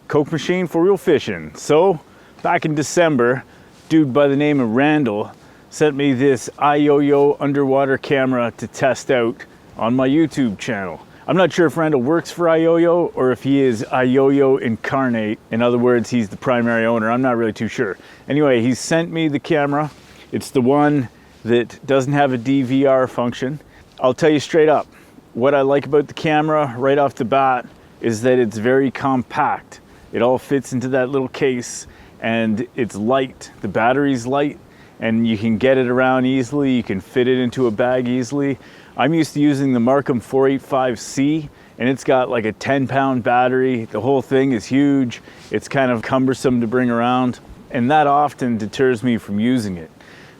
Coke machine for real fishing. So back in December, dude by the name of Randall sent me this Eyoyo underwater camera to test out on my YouTube channel. I'm not sure if Randall works for Eyoyo or if he is Eyoyo incarnate. In other words, he's the primary owner. I'm not really too sure. Anyway, he sent me the camera. It's the one that doesn't have a DVR function. I'll tell you straight up, what I like about the camera right off the bat is that it's very compact. It all fits into that little case and it's light. The battery's light and you can get it around easily. You can fit it into a bag easily. I'm used to using the Markham 485C and it's got like a 10-pound battery. The whole thing is huge. It's kind of cumbersome to bring around and that often deters me from using it.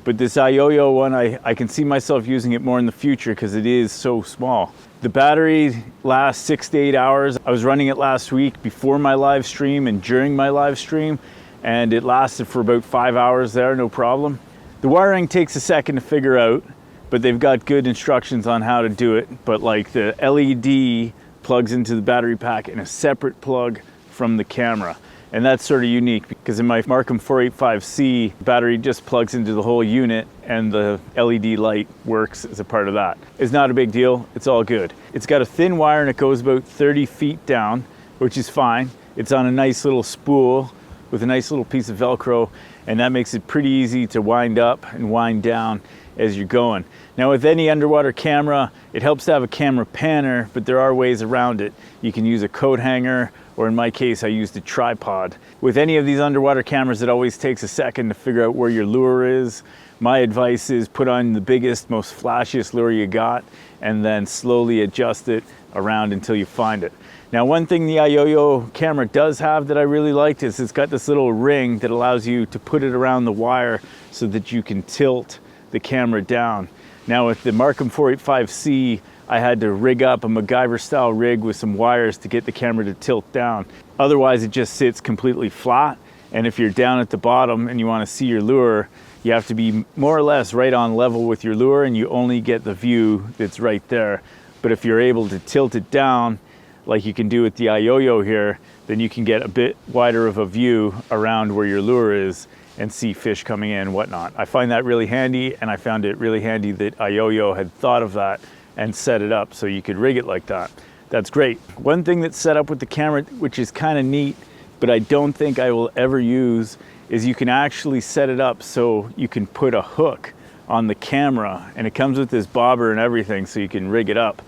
But this Eyoyo one, I can see myself using it more in the future because it is so small. The battery lasts 6 to 8 hours. I was running it last week before my live stream and during my live stream, and it lasted for about 5 hours there, no problem. The wiring takes a second to figure out, but they've got good instructions on how to do it. But like the LED plugs into the battery pack in a separate plug from the camera. And that's sort of unique because in my Markham 485C, the battery just plugs into the whole unit and the LED light works as a part of that. It's not a big deal, it's all good. It's got a thin wire and it goes about 30 feet down, which is fine. It's on a nice little spool with a nice little piece of Velcro, and that makes it pretty easy to wind up and wind down as you're going. Now with any underwater camera, it helps to have a camera panner, but there are ways around it. You can use a coat hanger, or in my case, I used a tripod. With any of these underwater cameras, it always takes a second to figure out where your lure is. My advice is put on the biggest, most flashiest lure you got, and then slowly adjust it around until you find it. Now, one thing the Eyoyo camera does have that I really liked is it's got this little ring that allows you to put it around the wire so that you can tilt the camera down. Now with the Markham 485C, I had to rig up a MacGyver style rig with some wires to get the camera to tilt down. Otherwise it just sits completely flat, and if you're down at the bottom and you want to see your lure, you have to be more or less right on level with your lure and you only get the view that's right there. But if you're able to tilt it down like you can do with the Eyoyo here, then you can get a bit wider of a view around where your lure is and see fish coming in and whatnot. I find that really handy, and I found it really handy that Eyoyo had thought of that and set it up so you could rig it like that. That's great. One thing that's set up with the camera, which is kind of neat, but I don't think I will ever use, is you can actually set it up so you can put a hook on the camera, and it comes with this bobber and everything so you can rig it up.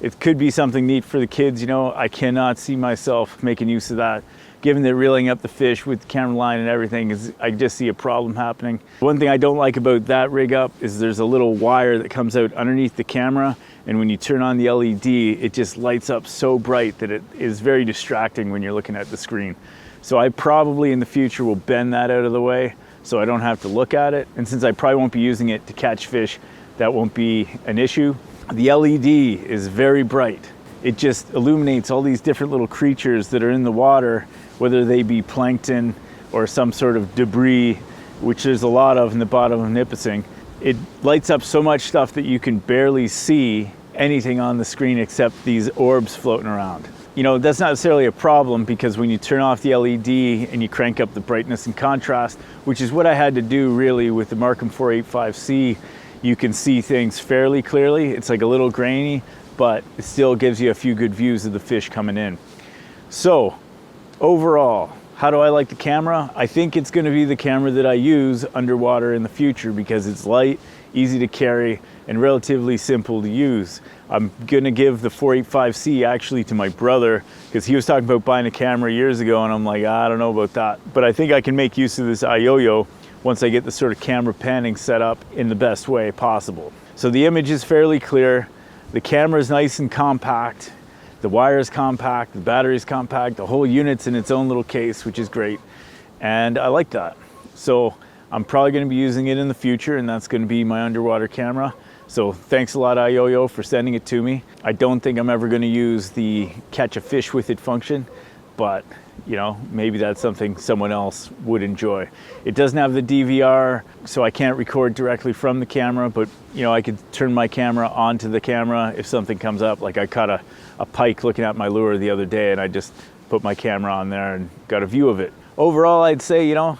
It could be something neat for the kids, you know. I cannot see myself making use of that. Given that reeling up the fish with the camera line and everything, I just see a problem happening. One thing I don't like about that rig up is there's a little wire that comes out underneath the camera, and when you turn on the LED, it just lights up so bright that it is very distracting when you're looking at the screen. So I probably in the future will bend that out of the way so I don't have to look at it. And since I probably won't be using it to catch fish, that won't be an issue. The LED is very bright. It just illuminates all these different little creatures that are in the water, whether they be plankton or some sort of debris, which there's a lot of in the bottom of Nipissing. It lights up so much stuff that you can barely see anything on the screen except these orbs floating around. You know, that's not necessarily a problem because when you turn off the LED and you crank up the brightness and contrast, which is what I had to do really with the Markham 485C, you can see things fairly clearly. It's like a little grainy, but it still gives you a few good views of the fish coming in. So, overall, how do I like the camera? I think it's going to be the camera that I use underwater in the future because it's light, easy to carry, and relatively simple to use. I'm going to give the 485C actually to my brother because he was talking about buying a camera years ago, and I'm like, I don't know about that. But I think I can make use of this Eyoyo once I get the sort of camera panning set up in the best way possible. So the image is fairly clear. The camera is nice and compact. The wire is compact, the battery is compact, the whole unit's in its own little case, which is great. And I like that. So I'm probably going to be using it in the future, and that's going to be my underwater camera. So thanks a lot, Eyoyo, for sending it to me. I don't think I'm ever going to use the catch a fish with it function, but you know, maybe that's something someone else would enjoy. It doesn't have the DVR, so I can't record directly from the camera, but you know, I could turn my camera onto the camera if something comes up. Like I caught a pike looking at my lure the other day, and I just put my camera on there and got a view of it. Overall, I'd say, you know,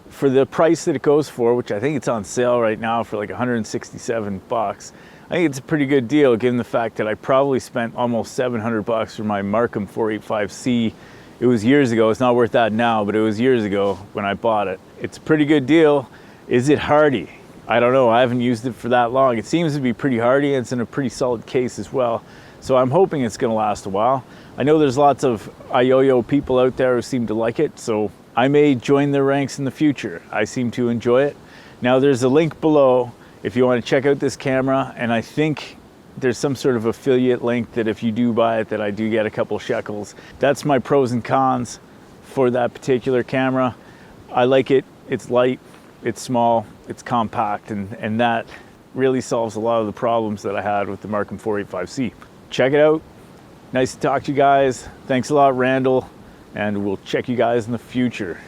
for the price that it goes for, which I think it's on sale right now for like 167 bucks, I think it's a pretty good deal given the fact that I probably spent almost 700 bucks for my Markham 485C. It was years ago. It's not worth that now, but it was years ago when I bought it. It's a pretty good deal. Is it hardy? I don't know. I haven't used it for that long. It seems to be pretty hardy, and it's in a pretty solid case as well. So I'm hoping it's going to last a while. I know there's lots of Eyoyo people out there who seem to like it, so I may join their ranks in the future. I seem to enjoy it. Now there's a link below if you want to check out this camera, and I think there's some sort of affiliate link that if you do buy it that I do get a couple shekels. That's my pros and cons for that particular camera. I like it. It's light, it's small, it's compact, and that really solves a lot of the problems that I had with the Markham 485C. Check it out. Nice to talk to you guys. Thanks a lot, Randall. And we'll check you guys in the future.